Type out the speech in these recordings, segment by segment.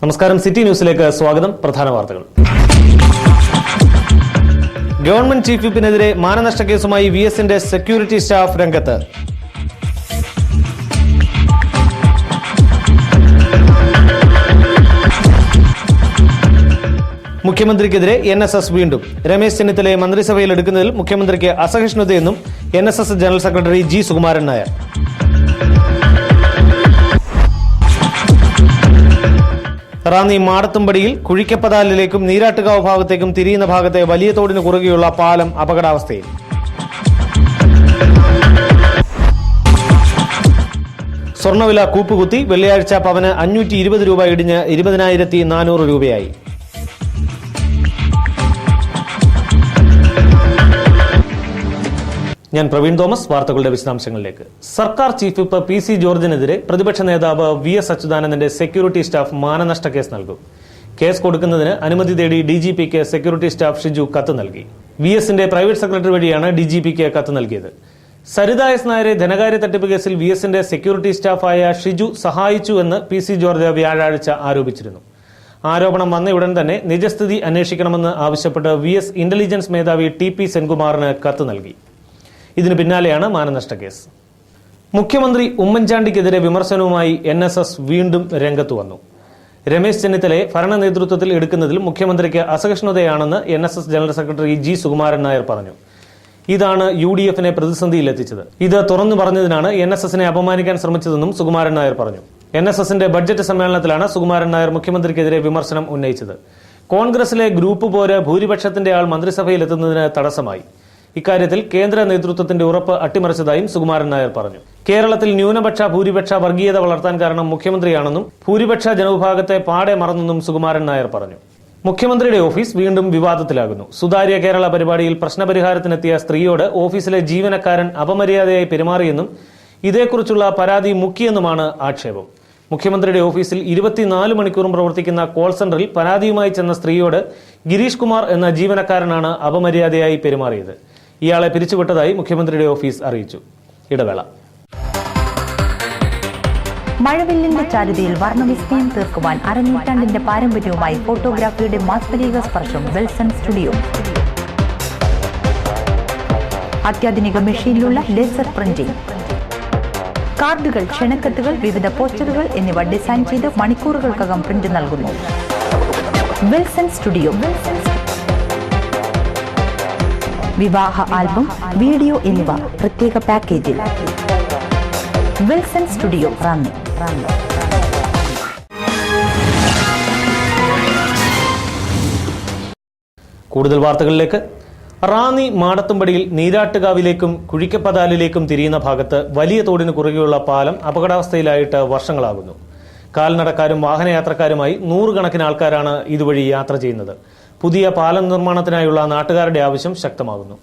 നമസ്കാരം, സിറ്റി ന്യൂസിലേക്ക് സ്വാഗതം. പ്രധാന വാർത്തകൾ. ഗവൺമെന്റ് ചീഫ് വിപ്പിനെതിരെ മാനനഷ്ട കേസുമായി VSന്റെ സെക്യൂരിറ്റി സ്റ്റാഫ് രംഗത്ത്. മുഖ്യമന്ത്രിക്കെതിരെ NSS വീണ്ടും. രമേശ് ചെന്നിത്തലയെ മന്ത്രിസഭയിൽ എടുക്കുന്നതിൽ മുഖ്യമന്ത്രിക്ക് അസഹിഷ്ണുതയെന്നും NSS general secretary G. Sukumaran Nair. Ranni മാടത്തുംപടിയിൽ കുഴിക്കപ്പതാലിലേക്കും നീരാട്ടുകാവ് ഭാഗത്തേക്കും തിരിയുന്ന ഭാഗത്തെ വലിയ തോടിന് കുറുകെയുള്ള പാലം അപകടാവസ്ഥയിൽ. സ്വർണ്ണവില കൂപ്പുകുത്തി. വെള്ളിയാഴ്ച പവന് 520 രൂപ ഇടിഞ്ഞ് 20,400 രൂപയായി. ഞാൻ പ്രവീൺ തോമസ്. വാർത്തകളുടെ വിശദാംശങ്ങളിലേക്ക്. സർക്കാർ ചീഫ് വിപ്പ് PC ജോർജിനെതിരെ പ്രതിപക്ഷ നേതാവ് VS അച്യുതാനന്ദന്റെ സെക്യൂരിറ്റി സ്റ്റാഫ് മാനനഷ്ട കേസ് നൽകും. കേസ് കൊടുക്കുന്നതിന് അനുമതി തേടി DGPക്ക് സെക്യൂരിറ്റി സ്റ്റാഫ് ഷിജു കത്ത് നൽകി. VSന്റെ പ്രൈവറ്റ് സെക്രട്ടറി വഴിയാണ് DGPക്ക് കത്ത് നൽകിയത്. സരിത S. നായരെ ധനകാര്യ തട്ടിപ്പ് കേസിൽ VSന്റെ സെക്യൂരിറ്റി സ്റ്റാഫായ ഷിജു സഹായിച്ചു എന്ന് PC ജോർജ് വ്യാഴാഴ്ച ആരോപിച്ചിരുന്നു. ആരോപണം വന്നയുടൻ തന്നെ നിജസ്ഥിതി അന്വേഷിക്കണമെന്ന് ആവശ്യപ്പെട്ട് VS ഇന്റലിജൻസ് മേധാവി TP സെൻകുമാറിന് കത്ത് നൽകി. ഇതിന് പിന്നാലെയാണ് മാനനഷ്ട കേസ്. മുഖ്യമന്ത്രി ഉമ്മൻചാണ്ടിക്കെതിരെ വിമർശനവുമായി NSS വീണ്ടും രംഗത്തു വന്നു. രമേശ് ചെന്നിത്തലയെ ഭരണ നേതൃത്വത്തിൽ എടുക്കുന്നതിൽ മുഖ്യമന്ത്രിക്ക് അസഹിഷ്ണുതയാണെന്ന് NSS general secretary G. Sukumaran Nair പറഞ്ഞു. ഇതാണ് UDFനെ പ്രതിസന്ധിയിലെത്തിച്ചത്. ഇത് തുറന്നു പറഞ്ഞതിനാണ് NSSനെ അപമാനിക്കാൻ ശ്രമിച്ചതെന്നും സുകുമാരൻ നായർ പറഞ്ഞു. NSSന്റെ ബഡ്ജറ്റ് സമ്മേളനത്തിലാണ് സുകുമാരൻ നായർ മുഖ്യമന്ത്രിക്കെതിരെ വിമർശനം ഉന്നയിച്ചത്. കോൺഗ്രസിലെ ഗ്രൂപ്പ് പോര് ഭൂരിപക്ഷത്തിന്റെ ആൾ മന്ത്രിസഭയിലെത്തുന്നതിന് തടസ്സമായി. ഇക്കാര്യത്തിൽ കേന്ദ്ര നേതൃത്വത്തിന്റെ ഉറപ്പ് അട്ടിമറിച്ചതായും സുകുമാരൻ നായർ പറഞ്ഞു. കേരളത്തിൽ ന്യൂനപക്ഷ ഭൂരിപക്ഷ വർഗീയത വളർത്താൻ കാരണം മുഖ്യമന്ത്രിയാണെന്നും ഭൂരിപക്ഷ ജനവിഭാഗത്തെ പാടെ മറന്നെന്നും സുകുമാരൻ നായർ പറഞ്ഞു. മുഖ്യമന്ത്രിയുടെ ഓഫീസ് വീണ്ടും വിവാദത്തിലാകുന്നു. സുതാര്യ കേരള പരിപാടിയിൽ പ്രശ്നപരിഹാരത്തിനെത്തിയ സ്ത്രീയോട് ഓഫീസിലെ ജീവനക്കാരൻ അപമര്യാദയായി പെരുമാറിയെന്നും ഇതേക്കുറിച്ചുള്ള പരാതി മുക്കിയെന്നുമാണ് ആക്ഷേപം. മുഖ്യമന്ത്രിയുടെ ഓഫീസിൽ 24 മണിക്കൂറും പ്രവർത്തിക്കുന്ന കോൾ സെന്ററിൽ പരാതിയുമായി ചെന്ന സ്ത്രീയോട് ഗിരീഷ് കുമാർ എന്ന ജീവനക്കാരനാണ് അപമര്യാദയായി പെരുമാറിയത്. ഇയാളെ പിരിച്ചുവിട്ടതായി മുഖ്യമന്ത്രിയുടെ ഓഫീസ് അറിയിച്ചു. ഇടവേള. മഴവില്ലിന്റെ ചാരുതയിൽ വർണ്ണവിസ്മയം തീർക്കുവാൻ അരനൂറ്റാണ്ടിന്റെ പാരമ്പര്യവുമായി ഫോട്ടോഗ്രാഫിയുടെ മാസ്മരിക സ്പർശം വിൽസൺ സ്റ്റുഡിയോ. അത്യാധുനിക മെഷീനിലുള്ള ലേസർ പ്രിന്റിംഗ്, കാർഡുകൾ, ക്ഷണക്കത്തുകൾ, വിവിധ പോസ്റ്ററുകൾ എന്നിവ ഡിസൈൻ ചെയ്ത് മണിക്കൂറുകൾക്കകം പ്രിന്റ് നൽകുന്നു. Wilson studio. വിവാഹ ആൽബം, വീഡിയോ എന്നിവ പ്രത്യേക പാക്കേജിൽ. Wilson studio, Ranni. കൂടുതൽ വാർത്തകളിലേക്ക്. റാന്നി മാടത്തുംപടിയിൽ നീരാട്ടുകാവിലേക്കും കുഴിക്കപ്പതാലിലേക്കും തിരിയുന്ന ഭാഗത്ത് വലിയ തോടിന് കുറുകെയുള്ള പാലം അപകടാവസ്ഥയിലായിട്ട് വർഷങ്ങളാകുന്നു. കാൽനടക്കാരും വാഹനയാത്രക്കാരുമായി 100 കണക്കിന് ആൾക്കാരാണ് ഇതുവഴി യാത്ര ചെയ്യുന്നത്. പുതിയ പാലം നിർമ്മാണത്തിനായുള്ള നാട്ടുകാരുടെ ആവശ്യം ശക്തമാകുന്നു.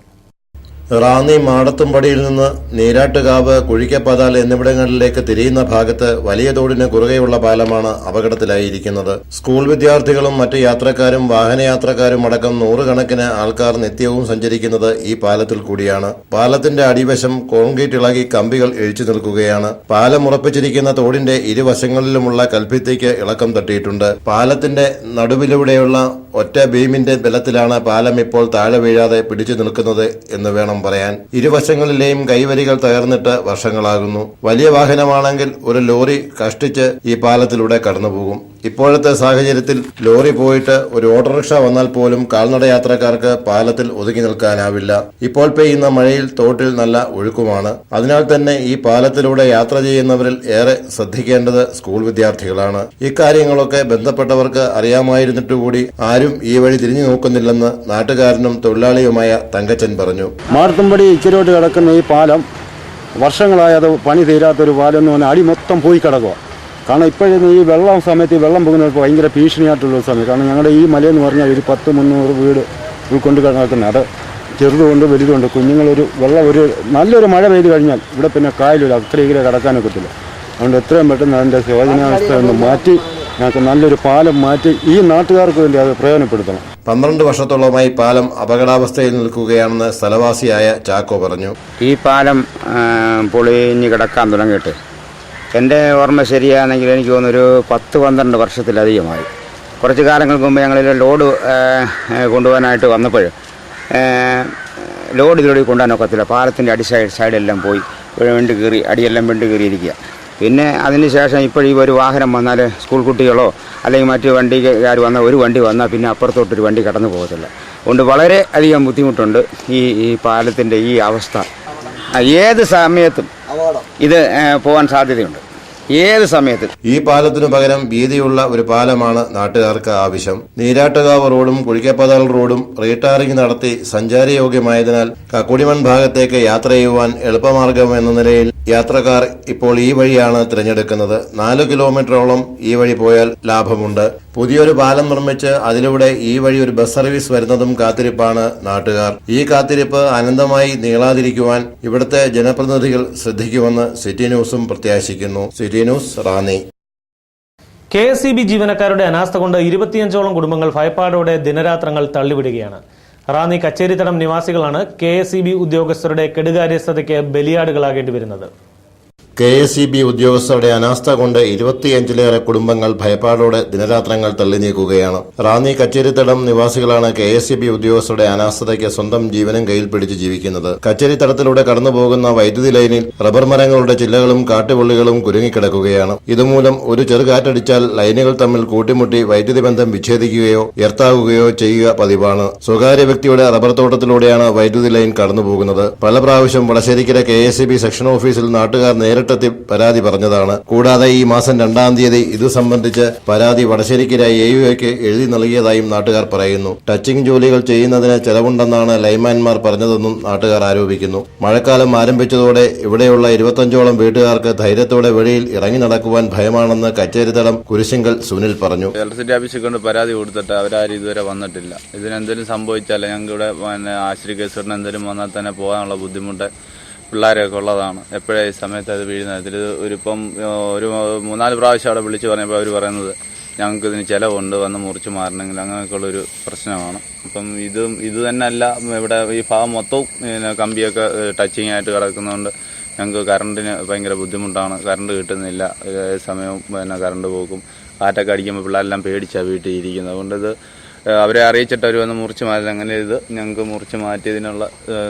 റാന്നി മാടത്തുംപടിയിൽ നിന്ന് നീരാട്ടുകാവ്, കുഴിക്കപ്പതാൽ എന്നിവിടങ്ങളിലേക്ക് തിരിയുന്ന ഭാഗത്ത് വലിയ തോടിന് കുറുകെയുള്ള പാലമാണ് അപകടത്തിലായിരിക്കുന്നത്. സ്കൂൾ വിദ്യാർത്ഥികളും മറ്റ് യാത്രക്കാരും വാഹനയാത്രക്കാരും അടക്കം 100 കണക്കിന് ആൾക്കാർ നിത്യവും സഞ്ചരിക്കുന്നത് ഈ പാലത്തിൽ കൂടിയാണ്. പാലത്തിന്റെ അടിവശം കോൺക്രീറ്റ് ഇളകി കമ്പികൾ ഇഴിച്ചു നിൽക്കുകയാണ്. പാലം ഉറപ്പിച്ചിരിക്കുന്ന തോടിന്റെ ഇരുവശങ്ങളിലുമുള്ള കൽഭിത്തിക്ക് ഇളക്കം തട്ടിയിട്ടുണ്ട്. പാലത്തിന്റെ നടുവിലൂടെയുള്ള ഒറ്റ ബീമിന്റെ ബലത്തിലാണ് പാലം ഇപ്പോൾ താഴെ വീഴാതെ പിടിച്ചു നിൽക്കുന്നത് എന്ന് വേണം പറയാൻ. ഇരുവശങ്ങളിലെയും കൈവരികൾ തകർന്നിട്ട് വർഷങ്ങളാകുന്നു. വലിയ വാഹനമാണെങ്കിൽ ഒരു ലോറി കഷ്ടിച്ച് ഈ പാലത്തിലൂടെ കടന്നുപോകും. ഇപ്പോഴത്തെ സാഹചര്യത്തിൽ ലോറി പോയിട്ട് ഒരു ഓട്ടോറിക്ഷ വന്നാൽ പോലും കാൽനട യാത്രക്കാർക്ക് പാലത്തിൽ ഒതുങ്ങി നിൽക്കാനാവില്ല. ഇപ്പോൾ പെയ്യുന്ന മഴയിൽ തോട്ടിൽ നല്ല ഒഴുക്കുമാണ്. അതിനാൽ തന്നെ ഈ പാലത്തിലൂടെ യാത്ര ചെയ്യുന്നവരിൽ ഏറെ ശ്രദ്ധിക്കേണ്ടത് സ്കൂൾ വിദ്യാർത്ഥികളാണ്. ഇക്കാര്യങ്ങളൊക്കെ ബന്ധപ്പെട്ടവർക്ക് അറിയാമായിരുന്നിട്ടുകൂടി ആരും ഈ വഴി തിരിഞ്ഞു നോക്കുന്നില്ലെന്ന് നാട്ടുകാരനും തൊഴിലാളിയുമായ തങ്കച്ചൻ പറഞ്ഞു. മാടത്തുംപടി ഇച്ചിരോട്ട് കിടക്കുന്ന ഈ പാലം വർഷങ്ങളായി അത് പണി തീരാത്തൊരു പാലം എന്ന് പറഞ്ഞാൽ അടി മൊത്തം പോയി കിടക്കുക. കാരണം ഇപ്പോഴും ഈ വെള്ളം സമയത്ത് വെള്ളം പോകുന്നപ്പോൾ ഭയങ്കര ഭീഷണിയായിട്ടുള്ള സമയം. കാരണം ഞങ്ങളുടെ ഈ മലയെന്ന് പറഞ്ഞാൽ ഒരു 10-300 വീട് ഉൾക്കൊണ്ട് കിടക്കുന്നത്. അത് ചെറുതുകൊണ്ട് വലുതുകൊണ്ട്. കുഞ്ഞുങ്ങളൊരു നല്ലൊരു മഴ പെയ്ത് കഴിഞ്ഞാൽ ഇവിടെ പിന്നെ കായലില്ല, അത്രയെങ്കിലും കിടക്കാനൊക്കത്തില്ല. അതുകൊണ്ട് എത്രയും പെട്ടെന്ന് അതിൻ്റെ ശോചനാവസ്ഥ ഒന്ന് മാറ്റി ഞങ്ങൾക്ക് നല്ലൊരു പാലം മാറ്റി ഈ നാട്ടുകാർക്ക് വേണ്ടി അത് പ്രയോജനപ്പെടുത്തണം. 12 വർഷത്തോളമായി പാലം അപകടാവസ്ഥയിൽ നിൽക്കുകയാണെന്ന് സ്ഥലവാസിയായ ചാക്കോ പറഞ്ഞു. ഈ പാലം പൊളിഞ്ഞ് കിടക്കാൻ തുടങ്ങിയിട്ട് എൻ്റെ ഓർമ്മ ശരിയാണെങ്കിൽ എനിക്ക് തോന്നുന്നു ഒരു 10-12 വർഷത്തിലധികമായി. കുറച്ച് കാലങ്ങൾക്ക് മുമ്പ് ഞങ്ങളിൽ ലോഡ് കൊണ്ടുപോകാനായിട്ട് വന്നപ്പോൾ ലോഡ് ഇതിലൂടെ കൊണ്ടുപോകാൻ ഒക്കത്തില്ല. പാലത്തിൻ്റെ സൈഡെല്ലാം പോയി വെണ്ട് കീറി അടിയെല്ലാം വെണ്ട് കീറിയിരിക്കുക. പിന്നെ അതിന് ശേഷം ഇപ്പോൾ ഈ ഒരു വാഹനം വന്നാൽ സ്കൂൾ കുട്ടികളോ അല്ലെങ്കിൽ മറ്റ് വണ്ടിക്കാർ വന്നാൽ ഒരു വണ്ടി വന്നാൽ പിന്നെ അപ്പുറത്തോട്ടൊരു വണ്ടി കടന്നു പോകത്തില്ല. അതുകൊണ്ട് വളരെ അധികം ബുദ്ധിമുട്ടുണ്ട് ഈ പാലത്തിൻ്റെ ഈ അവസ്ഥ. ഏത് സമയത്തും ഇത് പോകാൻ സാധ്യതയുണ്ട്, ഏത് സമയത്തും. ഈ പാലത്തിനു പകരം വീതിയുള്ള ഒരു പാലമാണ് നാട്ടുകാർക്ക് ആവശ്യം. നീരാട്ടുകാവ് റോഡും കുഴിക്കപ്പതാൽ റോഡും റീടാറിംഗ് നടത്തി സഞ്ചാരയോഗ്യമായതിനാൽ കക്കുടിമൺ ഭാഗത്തേക്ക് യാത്ര ചെയ്യുവാൻ എളുപ്പമാർഗം എന്ന നിലയിൽ യാത്രക്കാർ ഇപ്പോൾ ഈ വഴിയാണ് തിരഞ്ഞെടുക്കുന്നത്. 4 കിലോമീറ്ററോളം ഈ വഴി പോയാൽ ലാഭമുണ്ട്. പുതിയൊരു പാലം നിർമ്മിച്ച് അതിലൂടെ ഈ വഴി ഒരു ബസ് സർവീസ് വരുന്നതും കാത്തിരിപ്പാണ് നാട്ടുകാർ. ഈ കാത്തിരിപ്പ് അനന്തമായി നീളാതിരിക്കുവാൻ ഇവിടുത്തെ ജനപ്രതിനിധികൾ ശ്രദ്ധിക്കുമെന്ന് സിറ്റി ന്യൂസും പ്രത്യാശിക്കുന്നു. City news, Ranni. KSEB ജീവനക്കാരുടെ അനാസ്ഥ കൊണ്ട് 25ഓളം കുടുംബങ്ങൾ ഭയപ്പാടോടെ ദിനരാത്രങ്ങൾ തള്ളിവിടുകയാണ്. റാന്നി കച്ചേരിത്തടം നിവാസികളാണ് KSEB ഉദ്യോഗസ്ഥരുടെ കെടുകാര്യസ്ഥതയ്ക്ക് ബലിയാടുകളാകേണ്ടി വരുന്നത്. KSEB ഉദ്യോഗസ്ഥരുടെ അനാസ്ഥ കൊണ്ട് 25ലേറെ കുടുംബങ്ങൾ ഭയപ്പാടോടെ ദിനരാത്രങ്ങൾ തള്ളി നീക്കുകയാണ്. റാന്നി കച്ചേരിത്തടം നിവാസികളാണ് KSEB ഉദ്യോഗസ്ഥരുടെ അനാസ്ഥതയ്ക്ക് സ്വന്തം ജീവനും കയ്യിൽ പിടിച്ച് ജീവിക്കുന്നത്. കച്ചേരിത്തടത്തിലൂടെ കടന്നുപോകുന്ന വൈദ്യുതി ലൈനിൽ റബ്ബർ മരങ്ങളുടെ ചില്ലകളും കാട്ടുപുള്ളികളും കുരുങ്ങിക്കിടക്കുകയാണ്. ഇതുമൂലം ഒരു ചെറുകാറ്റടിച്ചാൽ ലൈനുകൾ തമ്മിൽ കൂട്ടിമുട്ടി വൈദ്യുതി ബന്ധം വിച്ഛേദിക്കുകയോ എർത്താകുകയോ ചെയ്യുക പതിവാണ്. സ്വകാര്യ വ്യക്തിയുടെ റബ്ബർ തോട്ടത്തിലൂടെയാണ് വൈദ്യുതി ലൈൻ കടന്നുപോകുന്നത്. പല പ്രാവശ്യം വളശ്ശേരിക്കര KSEB സെക്ഷൻ ഓഫീസിൽ നാട്ടുകാർ നേരിട്ട് പരാതി പറഞ്ഞതാണ്. കൂടാതെ ഈ മാസം 2-ാം തീയതി ഇത് സംബന്ധിച്ച് പരാതി വടശ്ശേരിക്കര AUAക്ക് എഴുതി നൽകിയതായും നാട്ടുകാർ പറയുന്നു. ടച്ചിംഗ് ജോലികൾ ചെയ്യുന്നതിന് ചെലവുണ്ടെന്നാണ് ലൈൻമാൻമാർ പറഞ്ഞതെന്നും നാട്ടുകാർ ആരോപിക്കുന്നു. മഴക്കാലം ആരംഭിച്ചതോടെ ഇവിടെയുള്ള 25ഓളം വീട്ടുകാർക്ക് ധൈര്യത്തോടെ വെളിയിൽ ഇറങ്ങി നടക്കുവാൻ ഭയമാണെന്ന് കച്ചേരിത്തടം കുരിശിങ്കൽ സുനിൽ പറഞ്ഞു. ഇലക്ട്രിസിറ്റി ഓഫീസിൽ കൊണ്ട് പരാതി കൊടുത്തിട്ട് അവരാരും ഇതുവരെ വന്നിട്ടില്ല. ഇതിനെന്തെങ്കിലും സംഭവിച്ചാൽ ഞങ്ങൾക്ക് ഇവിടെ ആശ്രയ കേസുകളിന് എന്തെങ്കിലും വന്നാൽ തന്നെ പോകാനുള്ള ബുദ്ധിമുട്ട് പിള്ളേരൊക്കെ ഉള്ളതാണ്. എപ്പോഴേ ഈ സമയത്ത് അത് വീഴുന്നത്. ഇതിൽ ഒരു 3-4 പ്രാവശ്യം അവിടെ വിളിച്ച് പറഞ്ഞപ്പോൾ അവർ പറയുന്നത് ഞങ്ങൾക്ക് ഇതിന് ചിലവുണ്ട്, വന്ന് മുറിച്ച് മാറണമെങ്കിൽ, അങ്ങനെയൊക്കെയുള്ളൊരു പ്രശ്നമാണ്. അപ്പം ഇത് തന്നെയല്ല, ഇവിടെ ഈ ഭാഗം മൊത്തവും കമ്പിയൊക്കെ ടച്ചിങ് ആയിട്ട് കിടക്കുന്നതുകൊണ്ട് ഞങ്ങൾക്ക് കറണ്ടിന് ഭയങ്കര ബുദ്ധിമുട്ടാണ്. കറണ്ട് കിട്ടുന്നില്ല, സമയവും കറണ്ട് പോക്കും. കാറ്റൊക്കെ അടിക്കുമ്പോൾ പിള്ളേരെല്ലാം പേടിച്ചാണ് വീട്ടിൽ ഇരിക്കുന്നത്. അതുകൊണ്ട് ഇത് അവരെ അറിയിച്ചിട്ട് അവർ വന്ന് മുറിച്ച് മാറ്റി. അങ്ങനെ ഇത് ഞങ്ങൾക്ക് മുറിച്ച് മാറ്റിയതിനുള്ള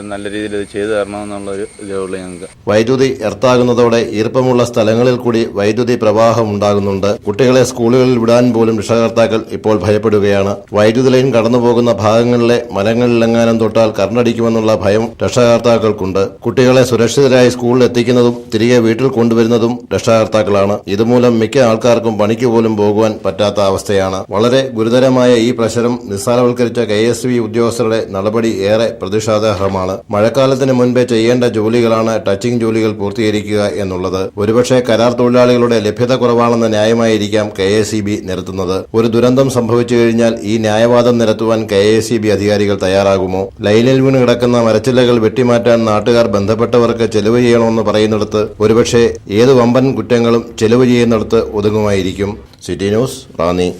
നല്ല രീതിയിൽ ഇത് ചെയ്തു തരണമെന്നുള്ളൊരു ഇതേ ഉള്ളൂ ഞങ്ങൾക്ക്. വൈദ്യുതി എർത്താകുന്നതോടെ ഈർപ്പമുള്ള സ്ഥലങ്ങളിൽ കൂടി വൈദ്യുതി പ്രവാഹം ഉണ്ടാകുന്നുണ്ട്. കുട്ടികളെ സ്കൂളുകളിൽ വിടാൻ പോലും രക്ഷകർത്താക്കൾ ഇപ്പോൾ ഭയപ്പെടുകയാണ്. വൈദ്യുതി ലൈൻ കടന്നുപോകുന്ന ഭാഗങ്ങളിലെ മരങ്ങളിലെങ്ങാനും തൊട്ടാൽ കറണ്ടടിക്കുമെന്നുള്ള ഭയം രക്ഷകർത്താക്കൾക്കുണ്ട്. കുട്ടികളെ സുരക്ഷിതരായി സ്കൂളിൽ എത്തിക്കുന്നതും തിരികെ വീട്ടിൽ കൊണ്ടുവരുന്നതും രക്ഷകർത്താക്കളാണ്. ഇതുമൂലം മിക്ക ആൾക്കാർക്കും പണിക്ക് പോലും പോകുവാൻ പറ്റാത്ത അവസ്ഥയാണ്. വളരെ ഗുരുതരമായ ഈ പ്രശ്നം നിസ്സാരവൽക്കരിച്ച KSEB ഉദ്യോഗസ്ഥരുടെ നടപടി ഏറെ പ്രതിഷേധാർഹമാണ്. മഴക്കാലത്തിന് മുൻപേ ചെയ്യേണ്ട ജോലികളാണ് ടച്ചിംഗ് ജോലികൾ പൂർത്തീകരിക്കുക എന്നുള്ളത്. ഒരുപക്ഷെ കരാർ തൊഴിലാളികളുടെ ലഭ്യത കുറവാണെന്ന ന്യായമായിരിക്കാം KSEB നിരത്തുന്നത്. ഒരു ദുരന്തം സംഭവിച്ചു കഴിഞ്ഞാൽ ഈ ന്യായവാദം നിരത്തുവാൻ KSEB അധികാരികൾ തയ്യാറാകുമോ? ലൈനിൽ വീണ് കിടക്കുന്ന മരച്ചില്ലകൾ വെട്ടിമാറ്റാൻ നാട്ടുകാർ ബന്ധപ്പെട്ടവർക്ക് ചെലവ് ചെയ്യണമെന്ന് പറയുന്നിടത്ത് ഒരുപക്ഷെ ഏത് വമ്പൻ കുറ്റങ്ങളും ചെലവ് ചെയ്യുന്നിടത്ത് ഒതുങ്ങുമായിരിക്കും. City news, Ranni.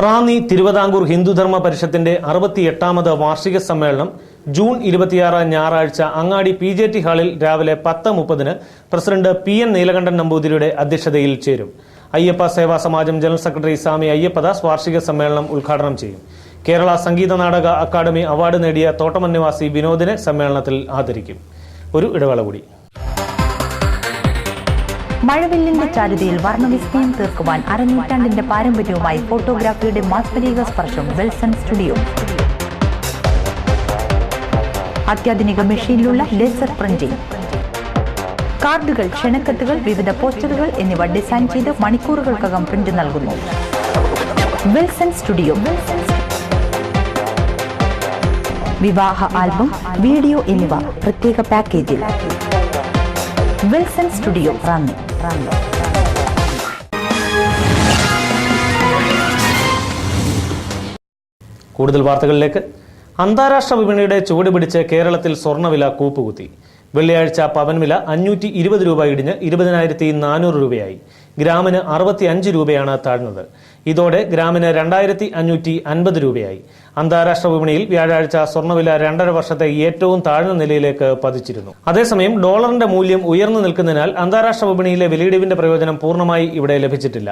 റാന്നി തിരുവിതാംകൂർ ഹിന്ദുധർമ്മ പരിഷത്തിന്റെ 68ാമത് വാർഷിക സമ്മേളനം ജൂൺ 26 ഞായറാഴ്ച അങ്ങാടി PJT ഹാളിൽ രാവിലെ 10:30 പ്രസിഡന്റ് PN നീലകണ്ഠൻ നമ്പൂതിരിയുടെ അധ്യക്ഷതയിൽ ചേരും. അയ്യപ്പ സേവാ സമാജം ജനറൽ സെക്രട്ടറി സ്വാമി അയ്യപ്പദാസ് വാർഷിക സമ്മേളനം ഉദ്ഘാടനം ചെയ്യും. കേരള സംഗീത നാടക അക്കാദമി അവാർഡ് നേടിയ തോട്ടമൻ നിവാസി വിനോദിനെ സമ്മേളനത്തിൽ ആദരിക്കും. ഒരു ഇടവേള കൂടി. മഴവില്ലിന്റെ ചാരുതയിൽ വർണ്ണവിസ്മയം തീർക്കുവാൻ അരനൂറ്റാണ്ടിന്റെ പാരമ്പര്യവുമായി ഫോട്ടോഗ്രാഫിയുടെ മാസ്മരിക സ്പർശം വിൽസൺ സ്റ്റുഡിയോ. അത്യാധുനിക മെഷീനിലുള്ള ലേസർ പ്രിന്റിംഗ്, കാർഡുകൾ, ക്ഷണക്കത്തുകൾ, വിവിധ പോസ്റ്ററുകൾ എന്നിവ ഡിസൈൻ ചെയ്ത് മണിക്കൂറുകൾക്കകം പ്രിന്റ് നൽകുന്നു. Wilson studio. വിവാഹ ആൽബം, വീഡിയോ എന്നിവ പ്രത്യേക പാക്കേജിൽ. Wilson studio, Ranni. കൂടുതൽ വാർത്തകളിലേക്ക്. അന്താരാഷ്ട്ര വിപണിയുടെ ചുവട് പിടിച്ച് കേരളത്തിൽ സ്വർണ്ണവില കൂപ്പുകുത്തി. വെള്ളിയാഴ്ച പവൻ വില 520 രൂപ ഇടിഞ്ഞ് 20,400 രൂപയായി. ഗ്രാമിന് 65 രൂപയാണ് താഴ്ന്നത്. ഇതോടെ ഗ്രാമിന് 2550 രൂപയായി. അന്താരാഷ്ട്ര വിപണിയിൽ വ്യാഴാഴ്ച സ്വർണ്ണവില 2.5 വർഷത്തെ ഏറ്റവും താഴ്ന്ന നിലയിലേക്ക് പതിച്ചിരുന്നു. അതേസമയം ഡോളറിന്റെ മൂല്യം ഉയർന്നു നിൽക്കുന്നതിനാൽ അന്താരാഷ്ട്ര വിപണിയിലെ വിലയിടിവിന്റെ പ്രയോജനം പൂർണ്ണമായി ഇവിടെ ലഭിച്ചിട്ടില്ല.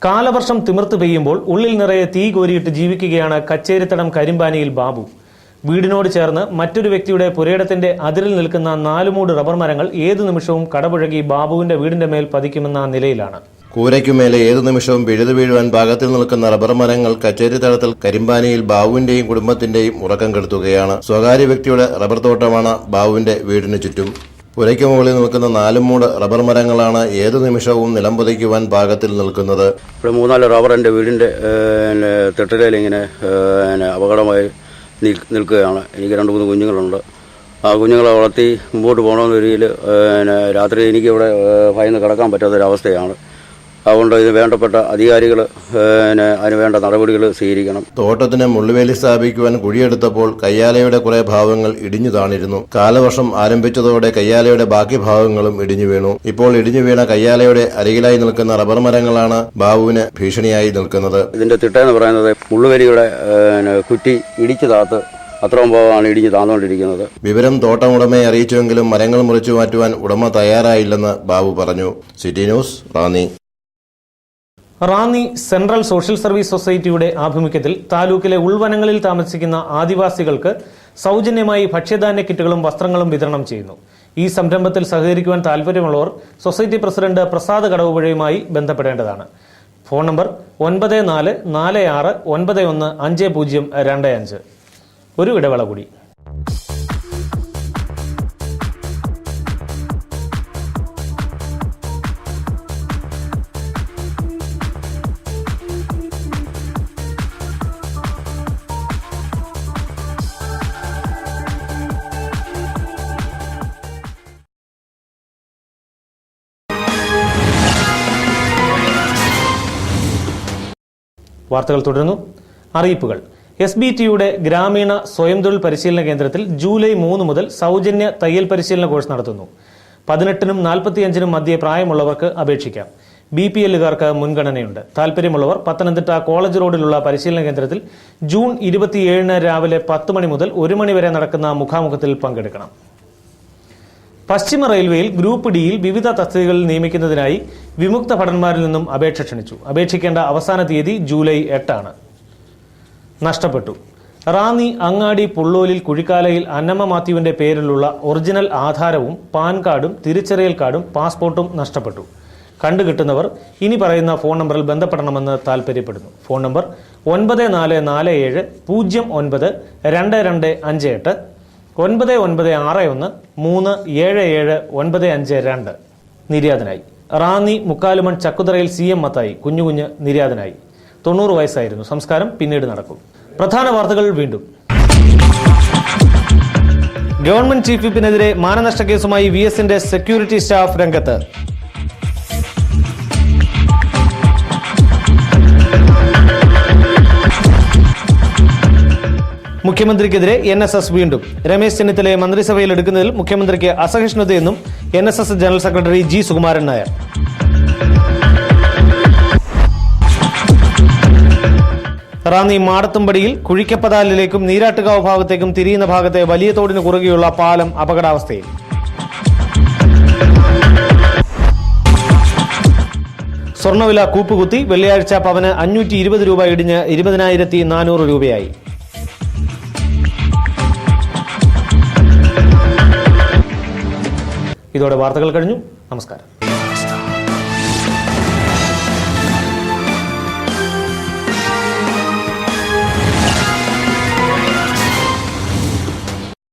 കാലവർഷം തിമിർത്ത് പെയ്യുമ്പോൾ ഉള്ളിൽ നിറയെ തീ കോരിയിട്ട് ജീവിക്കുകയാണ് കച്ചേരിത്തടം കരിമ്പാനിയിൽ ബാബു. വീടിനോട് ചേർന്ന് മറ്റൊരു വ്യക്തിയുടെ പുരയിടത്തിന്റെ അതിരിൽ നിൽക്കുന്ന 4 മൂട് റബ്ബർ മരങ്ങൾ ഏതു നിമിഷവും കടപുഴകി ബാബുവിന്റെ വീടിന്റെ മേൽ പതിക്കുമെന്ന നിലയിലാണ്. കൂരയ്ക്കുമേലെ ഏതു നിമിഷവും പിഴുതു വീഴുവാൻ പാകത്തിൽ നിൽക്കുന്ന റബ്ബർ മരങ്ങൾ കച്ചേരിത്തടത്തിൽ കരിമ്പാനിയിൽ ബാബുവിന്റെയും കുടുംബത്തിന്റെയും ഉറക്കം കെടുത്തുകയാണ്. സ്വകാര്യ വ്യക്തിയുടെ റബ്ബർ തോട്ടമാണ് ബാബുവിന്റെ വീടിന് ചുറ്റും. പുരയ്ക്ക് മുകളിൽ നിൽക്കുന്ന 4 മൂട് റബ്ബർ മരങ്ങളാണ് ഏതു നിമിഷവും നിലം പതിക്കുവാൻ പാകത്തിൽ നിൽക്കുന്നത്. ഇവിടെ 3-4 റബ്ബർ എൻ്റെ വീടിൻ്റെ തെട്ടിലയിൽ ഇങ്ങനെ അപകടമായി നിൽക്കുകയാണ്. എനിക്ക് 2-3 കുഞ്ഞുങ്ങളുണ്ട്. ആ കുഞ്ഞുങ്ങളെ വളർത്തി മുമ്പോട്ട് പോകണമെന്ന രീതിയിൽ രാത്രി എനിക്കിവിടെ ഭയന്ന് കിടക്കാൻ പറ്റാത്തൊരവസ്ഥയാണ്. അതുകൊണ്ട് ഇത് വേണ്ടപ്പെട്ട അധികാരികൾ അതിന് വേണ്ട നടപടികൾ സ്വീകരിക്കണം. തോട്ടത്തിന് മുള്ളുവേലി സ്ഥാപിക്കുവാൻ കുഴിയെടുത്തപ്പോൾ കയ്യാലയുടെ കുറെ ഭാഗങ്ങൾ ഇടിഞ്ഞു താണിരുന്നു. കാലവർഷം ആരംഭിച്ചതോടെ കയ്യാലയുടെ ബാക്കി ഭാഗങ്ങളും ഇടിഞ്ഞു വീണു. ഇപ്പോൾ ഇടിഞ്ഞു വീണ കയ്യാലയുടെ അരികിലായി നിൽക്കുന്ന റബ്ബർ മരങ്ങളാണ് ബാബുവിന് ഭീഷണിയായി നിൽക്കുന്നത്. ഇതിന്റെ തിട്ടയെന്ന് പറയുന്നത് മുള്ളുവേലിയുടെ കുറ്റി ഇടിച്ചു താത്ത് അത്രയും ഭാഗമാണ് ഇടിഞ്ഞ് താന്നുകൊണ്ടിരിക്കുന്നത്. വിവരം തോട്ടമുടമയെ അറിയിച്ചുവെങ്കിലും മരങ്ങൾ മുറിച്ചു മാറ്റുവാൻ ഉടമ തയ്യാറായില്ലെന്ന് ബാബു പറഞ്ഞു. City news, Ranni. Ranni central social service സൊസൈറ്റിയുടെ ആഭിമുഖ്യത്തിൽ താലൂക്കിലെ ഉൾവനങ്ങളിൽ താമസിക്കുന്ന ആദിവാസികൾക്ക് സൗജന്യമായി ഭക്ഷ്യധാന്യ കിറ്റുകളും വസ്ത്രങ്ങളും വിതരണം ചെയ്യുന്നു. ഈ സംരംഭത്തിൽ സഹകരിക്കുവാൻ താൽപര്യമുള്ളവർ സൊസൈറ്റി പ്രസിഡന്റ് പ്രസാദ് കടവുപുഴയുമായി ബന്ധപ്പെടേണ്ടതാണ്. Phone number 9446915025. ഒരു ഇടവേള കൂടി. വാർത്തകൾ തുടരുന്നു. അറിയിപ്പുകൾ. SBTയുടെ ഗ്രാമീണ സ്വയം തൊഴിൽ പരിശീലന കേന്ദ്രത്തിൽ ജൂലൈ 3 മുതൽ സൗജന്യ തയ്യൽ പരിശീലന കോഴ്സ് നടത്തുന്നു. 18-നും 45-നും മധ്യേ പ്രായമുള്ളവർക്ക് അപേക്ഷിക്കാം. BPLകാർക്ക് മുൻഗണനയുണ്ട്. താൽപര്യമുള്ളവർ പത്തനംതിട്ട കോളേജ് റോഡിലുള്ള പരിശീലന കേന്ദ്രത്തിൽ ജൂൺ 27 രാവിലെ 10 മണി മുതൽ 1 മണി വരെ നടക്കുന്ന മുഖാമുഖത്തിൽ പങ്കെടുക്കണം. പശ്ചിമ റെയിൽവേയിൽ ഗ്രൂപ്പ് ഡിയിൽ വിവിധ തസ്തികകളിൽ നിയമിക്കുന്നതിനായി വിമുക്ത ഭടന്മാരിൽ നിന്നും അപേക്ഷ ക്ഷണിച്ചു. അപേക്ഷിക്കേണ്ട അവസാന തീയതി ജൂലൈ 8 ആണ്. നഷ്ടപ്പെട്ടു. റാന്നി അങ്ങാടി പുള്ളോലിൽ കുഴിക്കാലയിൽ അന്നമ്മ മാത്യുവിന്റെ പേരിലുള്ള ഒറിജിനൽ ആധാരവും പാൻ കാർഡും തിരിച്ചറിയൽ കാർഡും പാസ്പോർട്ടും നഷ്ടപ്പെട്ടു. കണ്ടുകിട്ടുന്നവർ ഇനി പറയുന്ന ഫോൺ നമ്പറിൽ ബന്ധപ്പെടണമെന്ന് താൽപര്യപ്പെടുന്നു. Phone number 9447092258 9961377952. നിര്യാതനായി. റാന്നി മുക്കാലുമൺ ചക്കുതറയിൽ CM മത്തായി കുഞ്ഞുകുഞ്ഞ് നിര്യാതനായി. 90 വയസ്സായിരുന്നു. സംസ്കാരം പിന്നീട് നടക്കും. പ്രധാന വാർത്തകൾ വീണ്ടും. ഗവൺമെന്റ് ചീഫ് വിപ്പിനെതിരെ മാനനഷ്ട കേസുമായി VSന്റെ സെക്യൂരിറ്റി സ്റ്റാഫ് രംഗത്ത്. മുഖ്യമന്ത്രിക്കെതിരെ NSS വീണ്ടും. രമേശ് ചെന്നിത്തലയെ മന്ത്രിസഭയിൽ എടുക്കുന്നതിൽ മുഖ്യമന്ത്രിക്ക് അസഹിഷ്ണുതയെന്നും NSS general secretary G. Sukumaran Nair. Ranni മാടത്തുംപടിയിൽ കുഴിക്കപ്പതാലിലേക്കും നീരാട്ടുകാവ് ഭാഗത്തേക്കും തിരിയുന്ന ഭാഗത്തെ വലിയ തോടിന് കുറുകെയുള്ള പാലം അപകടാവസ്ഥയിൽ. സ്വർണ്ണവില കൂപ്പുകുത്തി. വെള്ളിയാഴ്ച പവന് 520 രൂപ ഇടിഞ്ഞ് 20,400 രൂപയായി. ഇതോടെ വാർത്തകൾ കഴിഞ്ഞു. നമസ്കാരം.